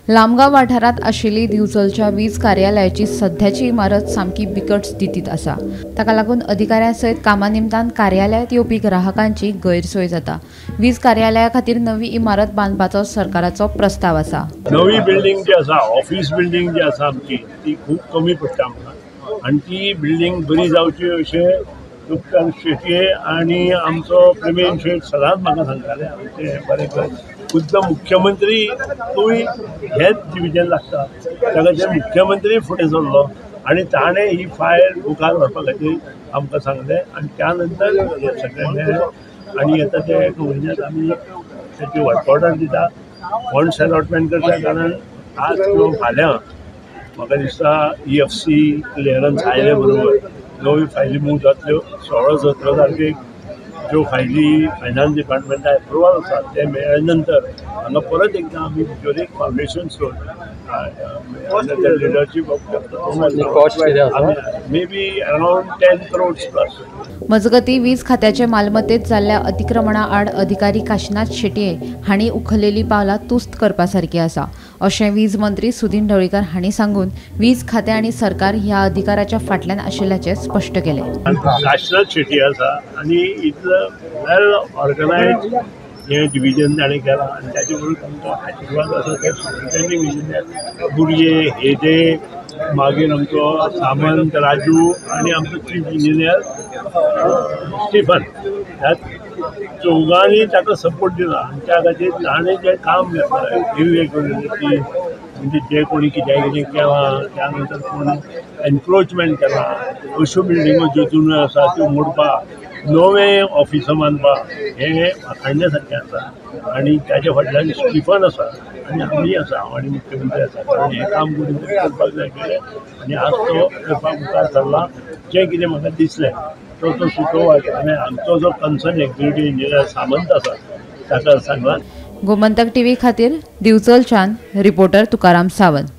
लामगाव वाठारात आशिल्ली दिवचलच्या वीज कार्यालयाची सध्याची इमारत सामकी बिकट स्थितीत आसा। ताका लागून अधिकाऱ्यां सयत कामा निमतान कार्यालयात येवपी ग्राहकांची गैरसोय जाता। वीज कार्यालया खातीर नवी इमारत बांदपाचो सरकाराचो प्रस्ताव आसा। नवी बिल्डिंग जी आसा, ऑफिस बिल्डिंग जी आसा आमची ती खूब कमी पडटा आमकां आनी ती बिल्डिंग बरी जावची अशें तुकाराम शेटये आनी आमचो प्रवीण शेट सदांच म्हाका सांगताले। आमचे बरे खुद्द मुख्यमंत्रीय हेच डिविजन लागता, ताका ते मुख्यमंत्री फुडें सरलो आनी ताणें ही फायल मुखार व्हरपा खातीर आमकां सांगलें आनी त्या नंतर हे सगळें आनी आतां ते एका म्हयन्यांत आमी तेची वर्कऑर्डर दिता, फंड्स अलॉटमेंट करता। कारण आज किंवा फाल्यां म्हाका दिसता EFC क्लियरन्स आयले बरोबर नवी फायली मूव जातल्यो। 16-17 तारखेक ज्यो फायली फायनान्स डिपार्टमेंटा एप्रुवल आसा ते मेळ्ळे नंतर हांगा परत एकदां आमी भितर एक foundation stone leadership of may be around 10 crores plus. मजगतीं वीज खात्याचे मालमत्तेत जाल्ल्या अतिक्रमणा आड अधिकारी काशीनाथ शेटये हांणी उखलिल्ली पावलां तुस्त करपा सारकी आसा अशें वीज मंत्री सुदीन ढवळीकर हांणी सांगून वीज खातें आनी सरकार ह्या अधिकाऱ्याच्या फाटल्यान आशिल्ल्याचें स्पश्ट केलें। काशीनाथ शेट्टी आसा आनी इतलो वेल ऑर्गनायज हे डिविजन ताणें केलां आनी ताचे बरोबर तुमचो आशिर्वाद आसा ते सुपरिटेंडिंग इंजिनियर बुरये हेदे, मागीर आमचो सामंत राजू आनी आमचो चीफ इंजिनियर स्टीफन, ह्या चौगांनी ताका सपोर्ट दिला आनी त्या खातीर ताणें जें काम घेतलां ती म्हणजे जे कोणी कितें केलां त्या नंतर कोण एनक्रोचमेंट केलां, अश्यो बिल्डिंगो ज्यो जुन्यो आसा त्यो मोडपाक, नवें ऑफिसां बांदपाक हे वाखाणण्या सारकें आसा आनी ताचे फाटल्यान स्टीफन आसा आनी आमी आसा, हांव आनी मुख्यमंत्री आसा। कारण हें काम करून करपाक जाय केलें आनी आज तो करपाक मुखार सरला। जें कितें म्हाका दिसलें तो सुचोवप आनी आमचो जो कन्सर्न एक्झिक्युटीव इंजिनियर सामंत आसा ताका सांगलां। गोमंतक टीव्ही खातीर दिवचलच्यान रिपोर्टर तुकाराम सावंत।